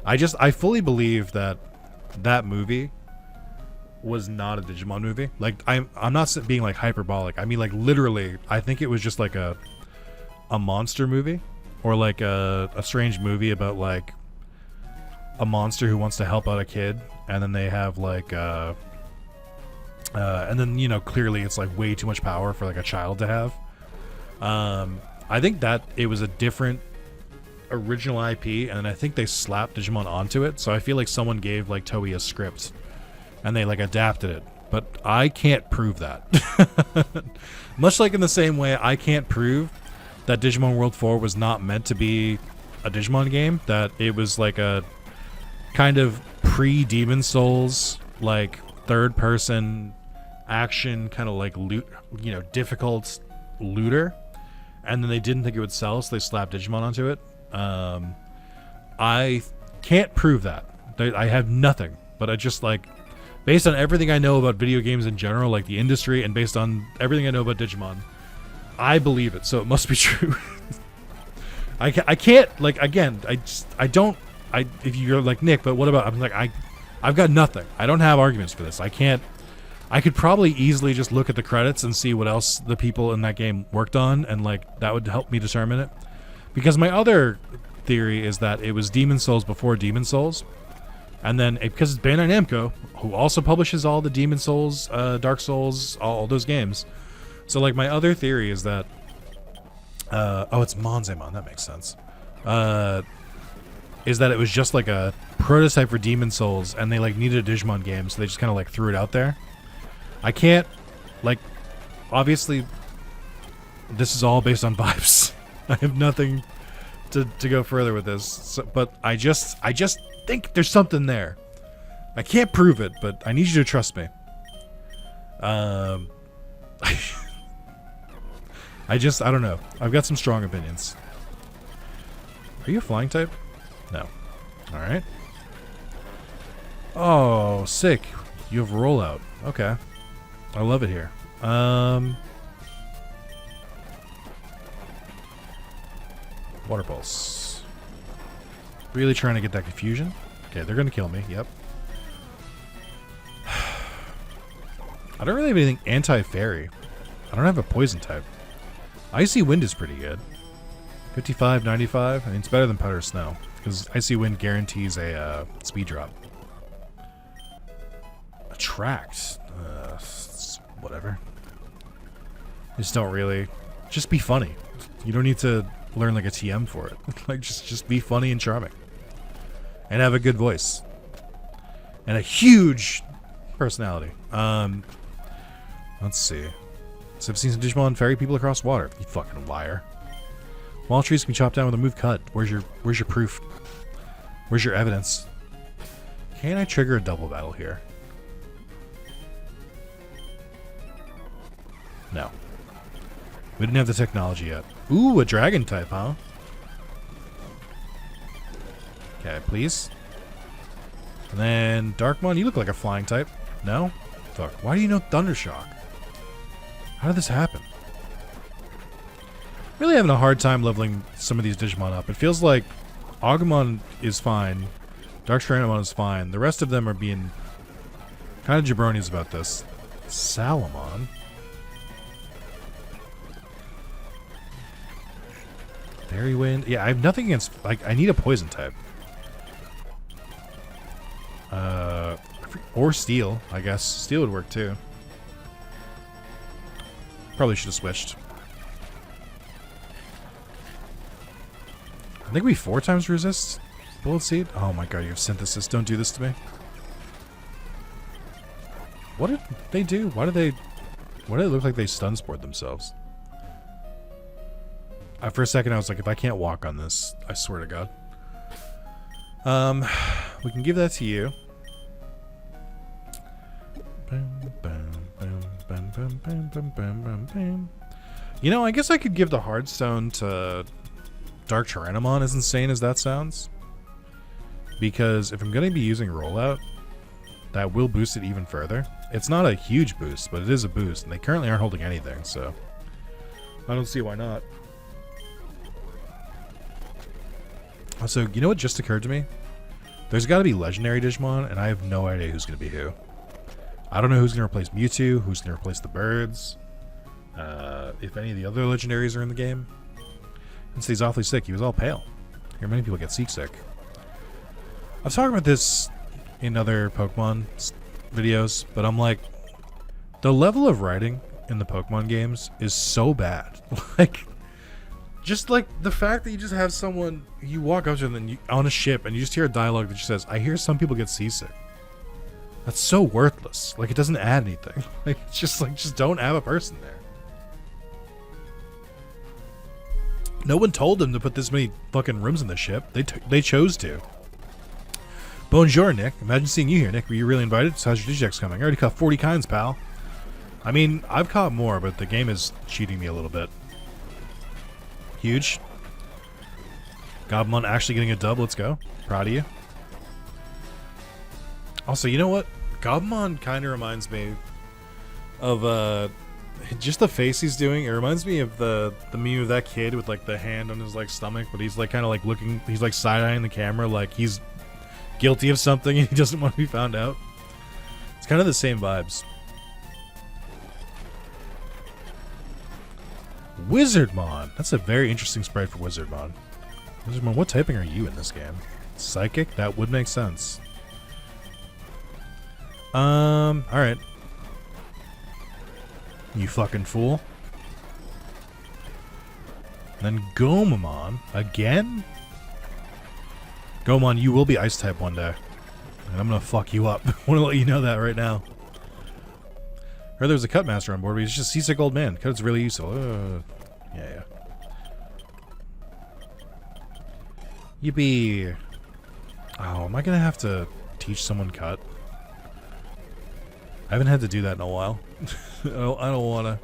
I fully believe that movie was not a Digimon movie. Like, I'm not being like hyperbolic. I mean, like, literally, I think it was just like a monster movie, or like a strange movie about like a monster who wants to help out a kid, and then they have like and then, you know, clearly it's like way too much power for like a child to have. I think that it was a different original IP, and I think they slapped Digimon onto it. So I feel like someone gave like Toei a script and they like adapted it, but I can't prove that. Much like in the same way I can't prove that Digimon World 4 was not meant to be a Digimon game, that it was like a kind of pre-Demon Souls, like third person action kind of like loot, you know, difficult looter, and then they didn't think it would sell, so they slapped Digimon onto it. I can't prove that. I have nothing, but I just like, based on everything I know about video games in general, like the industry, and based on everything I know about Digimon, I believe it, so it must be true. I can't, like, again, if you're like, Nick, but what about, I'm like, I've got nothing. I don't have arguments for this. I could probably easily just look at the credits and see what else the people in that game worked on, and like, that would help me determine it. Because my other theory is that it was Demon Souls before Demon Souls, and then because it's Bandai Namco, who also publishes all the Demon Souls, Dark Souls, all those games. So like, my other theory is that it's Monzemon, that makes sense. Is that it was just like a prototype for Demon Souls, and they like needed a Digimon game, so they just kind of like threw it out there. I can't, like, obviously this is all based on vibes. I have nothing to go further with this, so, but I just think there's something there. I can't prove it, but I need you to trust me. I don't know. I've got some strong opinions. Are you a flying type? No. Alright. Oh, sick. You have rollout. Okay. I love it here. Water pulse. Really trying to get that confusion. Okay, they're gonna kill me. Yep. I don't really have anything anti-fairy. I don't have a poison type. Icy wind is pretty good. 55, 95. I mean, it's better than powder snow because icy wind guarantees a speed drop. Attract. Whatever. Just don't really. Just be funny. You don't need to learn like a TM for it. Like just be funny and charming, and have a good voice, and a huge personality. Let's see. So I've seen some Digimon ferry people across water. You fucking liar. Wall trees can be chopped down with a move cut. Where's your proof? Where's your evidence? Can I trigger a double battle here? No. We didn't have the technology yet. Ooh, a dragon type, huh? Okay, please. And then Darkmon, you look like a flying type. No? Fuck. Why do you know Thundershock? How did this happen? Really having a hard time leveling some of these Digimon up. It feels like Agumon is fine. Dark Tyrannomon is fine. The rest of them are being kind of jabronis about this. Salamon? Fairy Wind? Yeah, I have nothing against... Like, I need a poison type. Or Steel, I guess. Steel would work too. Probably should have switched. I think we 4 times resist Bullet Seed. Oh my god, you have Synthesis. Don't do this to me. What did they do? Why did it look like they stun spored themselves? For a second I was like, if I can't walk on this, I swear to god. We can give that to you. You know, I guess I could give the Hardstone to Dark Tyrannomon, as insane as that sounds. Because if I'm going to be using Rollout, that will boost it even further. It's not a huge boost, but it is a boost, and they currently aren't holding anything, so I don't see why not. Also, you know what just occurred to me? There's got to be Legendary Digimon, and I have no idea who's going to be who. I don't know who's going to replace Mewtwo, who's going to replace the birds, if any of the other legendaries are in the game. And so he's awfully sick. He was all pale. Here, many people get sick. I've talked about this in other Pokemon videos, but I'm like, the level of writing in the Pokemon games is so bad. Like, just like the fact that you just have someone, you walk up to them and on a ship and you just hear a dialogue that just says, I hear some people get seasick. That's so worthless. Like, it doesn't add anything. Like, it's just like, just don't have a person there. No one told them to put this many fucking rooms in the ship. They chose to. Bonjour, Nick. Imagine seeing you here, Nick. Were you really invited? So how's your Digidex coming? I already caught 40 kinds, pal. I mean, I've caught more, but the game is cheating me a little bit. Huge. Goblimon actually getting a dub. Let's go. Proud of you. Also, you know what? Goblimon kind of reminds me of just the face he's doing. It reminds me of the meme of that kid with like the hand on his like stomach, but he's like kind of like looking. He's like side-eyeing the camera, like he's guilty of something and he doesn't want to be found out. It's kind of the same vibes. Wizardmon. That's a very interesting sprite for Wizardmon. Wizardmon, what typing are you in this game? Psychic? That would make sense. Alright. You fucking fool. And then Gomamon. Again? Gomamon, you will be Ice type one day. And I'm gonna fuck you up. I wanna let you know that right now. Heard there was a Cut Master on board, but he's just a seasick old man. Cut's really useful. Yeah. Yippee. Oh, am I gonna have to teach someone Cut? I haven't had to do that in a while. I don't wanna.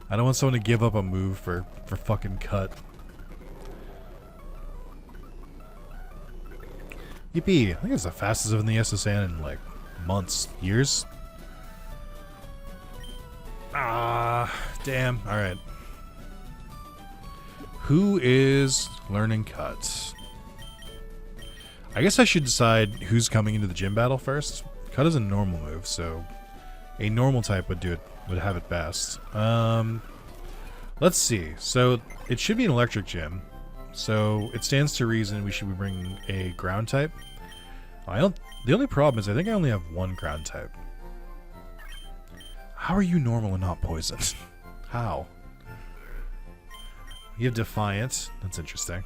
I don't want someone to give up a move for fucking cut. Yippee. I think it's the fastest in the SSN in like months, years. Ah, damn. Alright. Who is learning cuts? I guess I should decide who's coming into the gym battle first. Cut is a normal move, so a normal type would do it, would have it best. Let's see. So it should be an electric gym. So it stands to reason we should be bringing a ground type. The only problem is I think I only have one ground type. How are you normal and not poisoned? How? You have Defiant. That's interesting.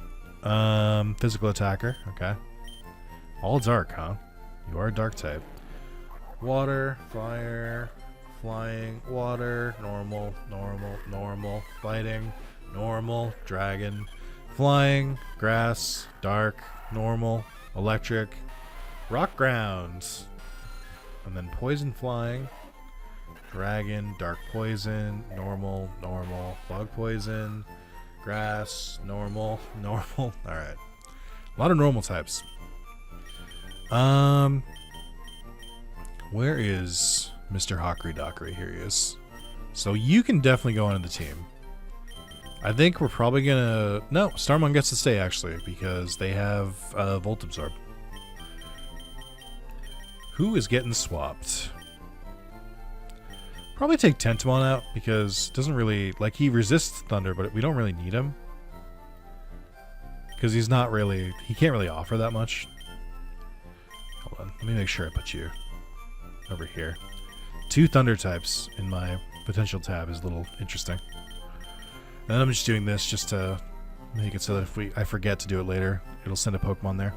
Physical attacker. Okay. All dark, huh? You are a dark type. Water, fire, flying, water, normal, normal, normal, fighting, normal, dragon, flying, grass, dark, normal, electric, rock ground, and then poison flying, dragon, dark poison, normal, normal, bug poison, grass, normal, normal. Alright. A lot of normal types. Where is Mr. Hockery Dockery? Here he is. So you can definitely go onto the team. I think we're probably gonna... No, Starmon gets to stay, actually, because they have Volt Absorb. Who is getting swapped? Probably take Tentamon out, because it doesn't really... Like, he resists Thunder, but we don't really need him. Because he's not really... He can't really offer that much. Hold on, let me make sure I put you over here. 2 Thunder types in my potential tab is a little interesting. And then I'm just doing this just to make it so that if I forget to do it later, it'll send a Pokemon there.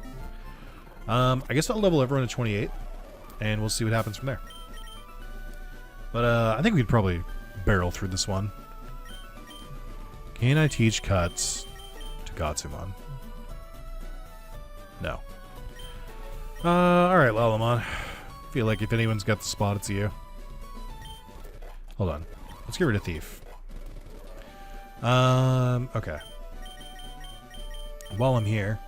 I guess I'll level everyone to 28, and we'll see what happens from there. But I think we'd probably barrel through this one. Can I teach cuts to Gatsumon? No. Alright, Lalamon. Feel like if anyone's got the spot, it's you. Hold on. Let's get rid of Thief. Okay. While I'm here,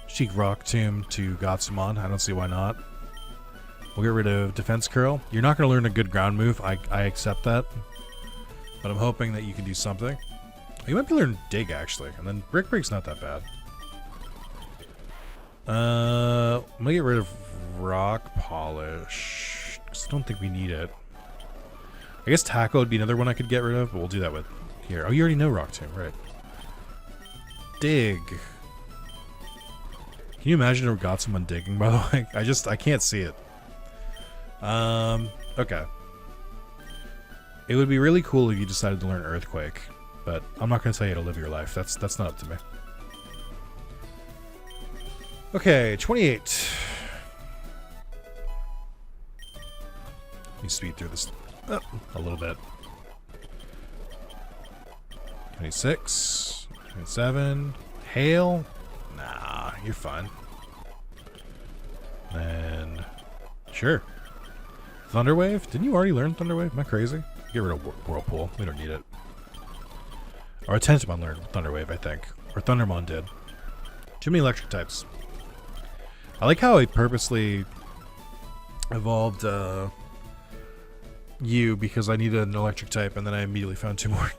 Sheik Rock Tomb to Gatsumon. I don't see why not. We'll get rid of Defense Curl. You're not going to learn a good ground move. I accept that. But I'm hoping that you can do something. You might be learning Dig, actually. And then Brick Break's not that bad. I'm going to get rid of Rock Polish. I don't think we need it. I guess Tackle would be another one I could get rid of, but we'll do that with here. Oh, you already know Rock Tomb, right? Dig. Can you imagine if we got someone digging, by the way? I can't see it. Okay. It would be really cool if you decided to learn Earthquake, but I'm not going to tell you to live your life. That's not up to me. Okay, 28. Let me speed through this a little bit. 26, 27. Hail? Nah, you're fine. And sure. Thunderwave? Didn't you already learn Thunderwave? Am I crazy? Get rid of Whirlpool. We don't need it. Or Tentamon learned Thunderwave, I think. Or Thundermon did. Too many electric types. I like how I purposely evolved you because I needed an electric type, and then I immediately found 2 more.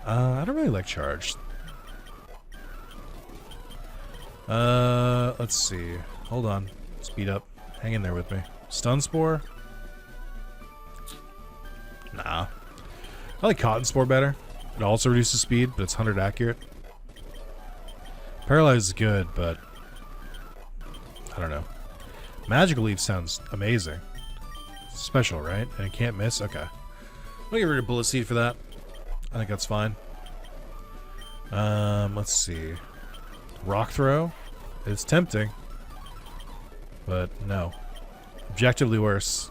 I don't really like Charged. Let's see. Hold on. Speed up. Hang in there with me. Stun Spore? Nah. I like Cotton Spore better. It also reduces speed, but it's 100 accurate. Paralyze is good, but I don't know. Magical Leaf sounds amazing. Special, right? And it can't miss? Okay. I'm gonna get rid of Bullet Seed for that. I think that's fine. Let's see. Rock Throw? It's tempting. But no. Objectively worse.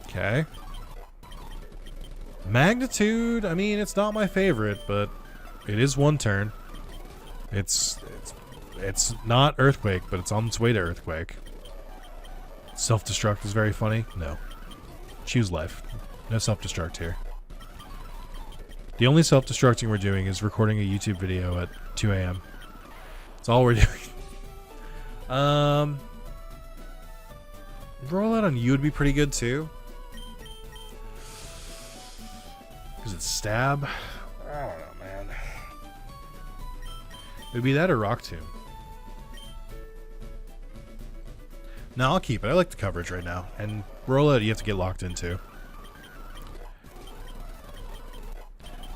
Okay. Magnitude, I mean, it's not my favorite, but it is 1 turn. It's not Earthquake, but it's on its way to Earthquake. Self-destruct is very funny. No. Choose life. No self-destruct here. The only self-destructing we're doing is recording a YouTube video at 2 a.m. That's all we're doing. Rollout on you would be pretty good too. Is it stab? I don't know, man. It would be that or Rock Tomb. No, I'll keep it. I like the coverage right now. And rollout you have to get locked into.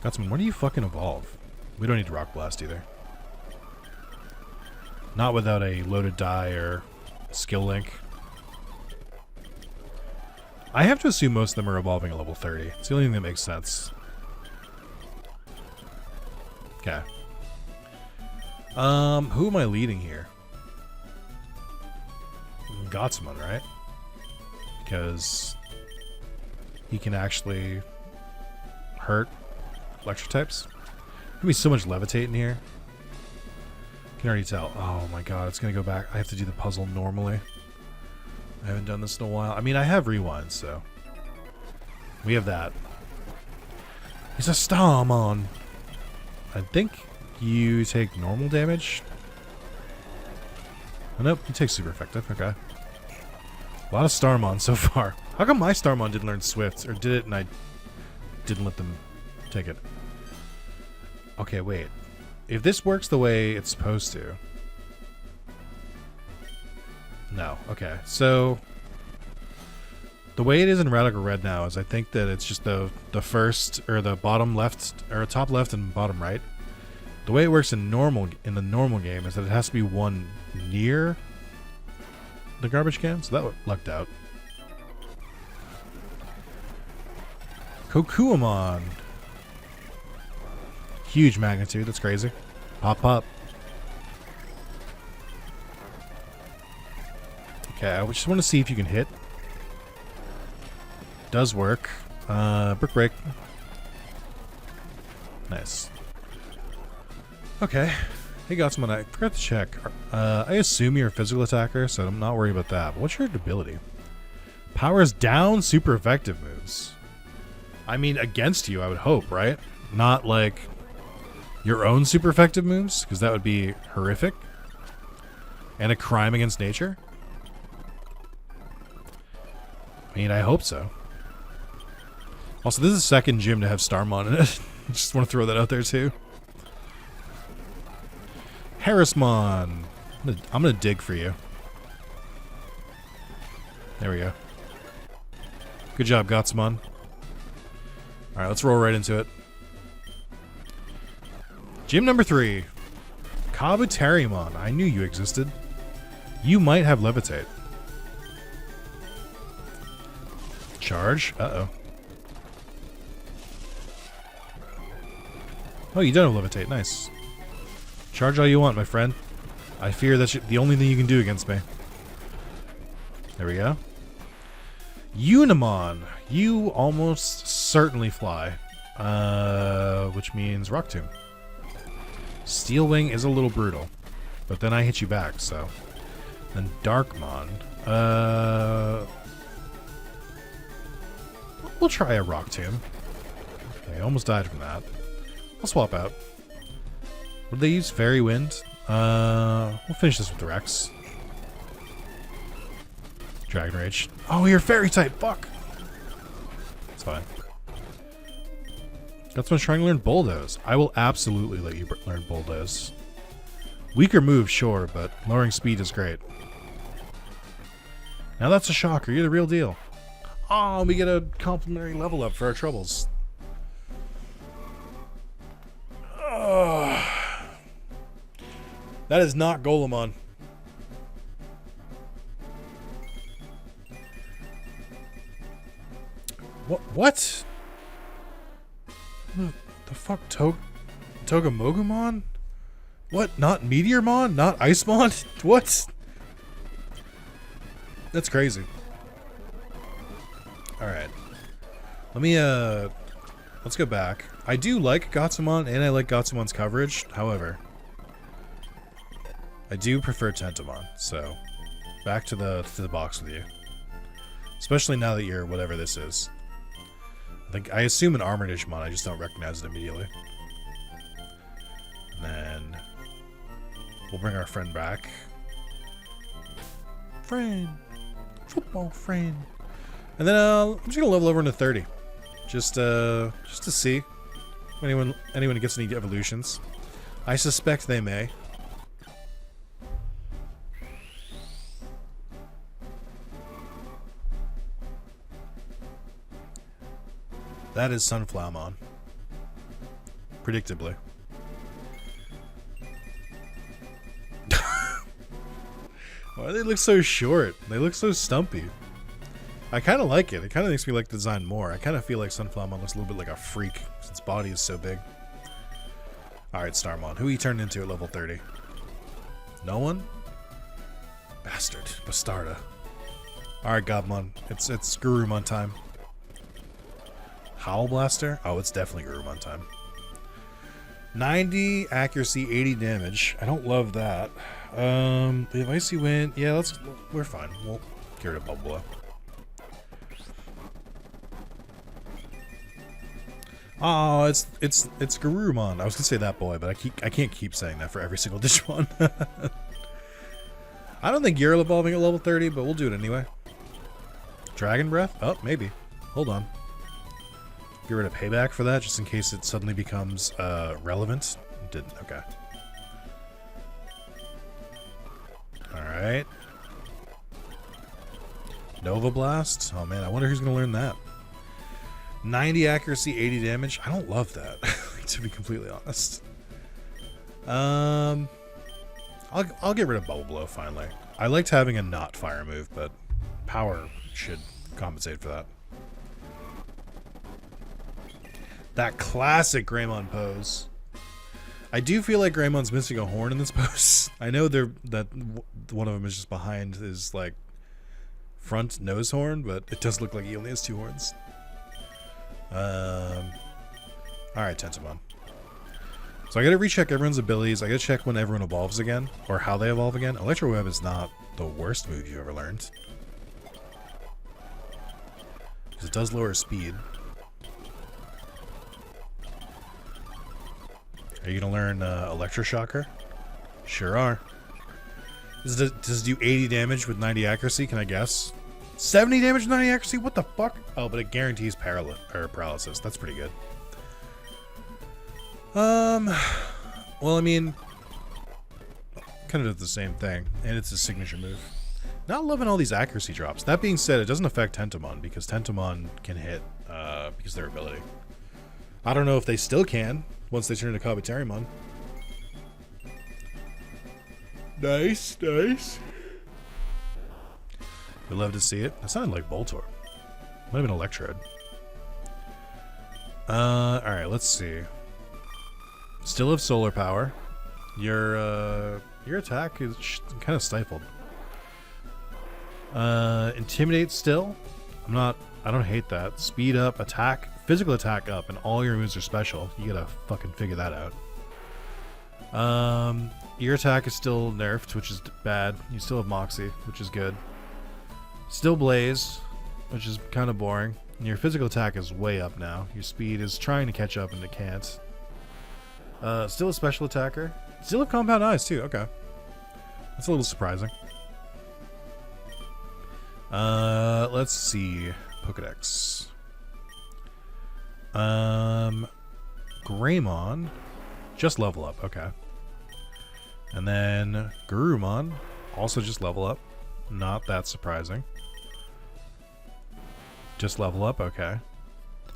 Gutsman, when do you fucking evolve? We don't need to Rock Blast either. Not without a loaded die or skill link. I have to assume most of them are evolving at level 30. It's the only thing that makes sense. Okay. Who am I leading here? Gotsman, right? Because he can actually hurt electric types. There's gonna be so much levitate in here. Can already tell. Oh my god, it's gonna go back. I have to do the puzzle normally. I haven't done this in a while. I mean, I have rewind, so we have that. He's a Starmon. I think you take normal damage. Oh, nope, you take super effective. Okay. A lot of Starmon so far. How come my Starmon didn't learn Swift? Or did it and I didn't let them take it? Okay, wait. If this works the way it's supposed to... No. Okay. So... the way it is in Radical Red now is I think that it's just the first... or the bottom left... or top left and bottom right. The way it works in the normal game is that it has to be one near the garbage can, so that lucked out. Kokuamon. Huge magnitude, that's crazy. Pop, pop. Okay, I just want to see if you can hit. Does work. Brick break. Nice. Okay. Hey, Gotsman, I forgot to check. I assume you're a physical attacker, so I'm not worried about that. But what's your ability? Powers down super effective moves. I mean, against you, I would hope, right? Not like your own super effective moves, because that would be horrific. And a crime against nature. I mean, I hope so. Also, this is the second gym to have Starmon in it. Just want to throw that out there, too. Harrismon. I'm gonna dig for you. There we go. Good job, Gotsmon. Alright, let's roll right into it. Gym number 3. Kabuterimon. I knew you existed. You might have Levitate. Charge. Uh-oh. Oh, you don't have Levitate. Nice. Charge all you want, my friend. I fear that's the only thing you can do against me. There we go. Unimon. You almost certainly fly. Which means Rock Tomb. Steel Wing is a little brutal. But then I hit you back, so. Then Darkmon. We'll try a Rock Tomb. Okay, I almost died from that. I'll swap out. Would they use Fairy Wind? We'll finish this with the Rex. Dragon Rage. Oh, you're Fairy type. Fuck. It's fine. That's when trying to learn Bulldoze. I will absolutely let you learn Bulldoze. Weaker move, sure, but lowering speed is great. Now that's a shocker. You're the real deal. Oh, we get a complimentary level up for our troubles. That is not Golemon. What? The fuck? Togamogumon? What? Not Meteormon? Not Icemon? What? That's crazy. Alright. Let me, let's go back. I do like Gotsumon, and I like Gotsumon's coverage. However, I do prefer Tentomon, so back to the box with you. Especially now that you're whatever this is. I assume an armored Digimon, I just don't recognize it immediately. And then we'll bring our friend back. Friend. Football friend. And then I'm just gonna level over into 30. Just to see if anyone gets any evolutions. I suspect they may. That is Sunflowermon. Predictably. Why do they look so short? They look so stumpy. I kind of like it. It kind of makes me like the design more. I kind of feel like Sunflowermon looks a little bit like a freak since its body is so big. Alright, Starmon. Who he turned into at level 30? No one? Bastard. Bastarda. Alright, Gobmon. It's Garurumon time. Howl Blaster? Oh, it's definitely Garurumon time. 90 accuracy, 80 damage. I don't love that. The Icy Wind. Yeah, we're fine. We'll get rid of Bubble Blow. Oh, it's Garurumon. I was gonna say that boy, but I can't keep saying that for every single Digimon. I don't think you're evolving at level 30, but we'll do it anyway. Dragon Breath? Oh, maybe. Hold on. Get rid of Payback for that, just in case it suddenly becomes relevant. It didn't. Okay. Alright. Nova Blast? Oh man, I wonder who's gonna learn that. 90 accuracy, 80 damage. I don't love that, to be completely honest. I'll get rid of Bubble Blow finally. I liked having a not fire move, but power should compensate for that. That classic Greymon pose. I do feel like Greymon's missing a horn in this pose. I know that one of them is just behind his like front nose horn, but it does look like he only has 2 horns. Alright, Tentomon. So I gotta recheck everyone's abilities. I gotta check when everyone evolves again, or how they evolve again. Electro Web is not the worst move you've ever learned, because it does lower speed. Are you gonna learn Electroshocker? Sure are. Does it do 80 damage with 90 accuracy? Can I guess? 70 damage with 90 accuracy? What the fuck? Oh, but it guarantees paralysis. That's pretty good. Well, I mean, kind of does the same thing, and it's a signature move. Not loving all these accuracy drops. That being said, it doesn't affect Tentomon, because Tentomon can hit because of their ability. I don't know if they still can once they turn into Kabuterimon. Nice, nice. We'd love to see it. That sounded like Voltorb. Might have been Electrode. Alright, let's see. Still have solar power. Your attack is kind of stifled. Intimidate still. I don't hate that. Speed up, attack, physical attack up, and all your moves are special. You gotta fucking figure that out. Your attack is still nerfed, which is bad. You still have Moxie, which is good. Still Blaze, which is kind of boring. And your physical attack is way up now. Your speed is trying to catch up and it can't. Still a special attacker. Still have Compound Eyes too. Okay, that's a little surprising. Let's see. Pokedex. Greymon. Just level up. Okay. And then Garurumon. Also just level up. Not that surprising. Just level up. Okay.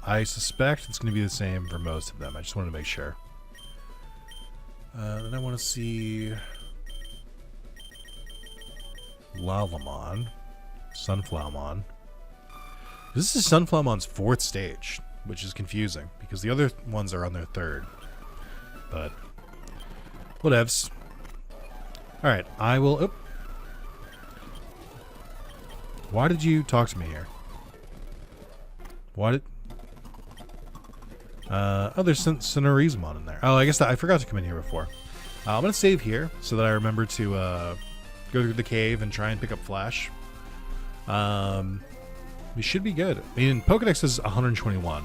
I suspect it's going to be the same for most of them. I just wanted to make sure. Then I want to see Lalamon. Sunflowermon. This is Sunflowermon's 4th stage, which is confusing because the other ones are on their 3rd. But whatevs. Alright, I will... Oh. Why did you talk to me here? Why did... oh, there's Sonorizmon in there. Oh, I guess I forgot to come in here before. I'm going to save here so that I remember to go through the cave and try and pick up Flash. we should be good. I mean, Pokedex is 121.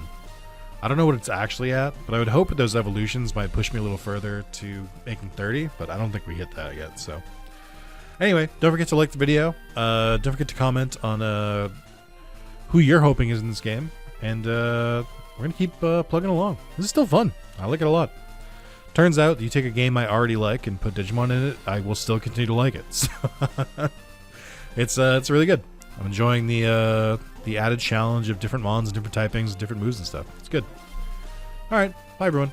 I don't know what it's actually at, but I would hope that those evolutions might push me a little further to making 30, but I don't think we hit that yet, so. Anyway, don't forget to like the video. Don't forget to comment on who you're hoping is in this game. And we're going to keep plugging along. This is still fun. I like it a lot. Turns out, you take a game I already like and put Digimon in it, I will still continue to like it. So it's really good. I'm enjoying the added challenge of different mons and different typings and different moves and stuff. It's good. All right. Bye, everyone.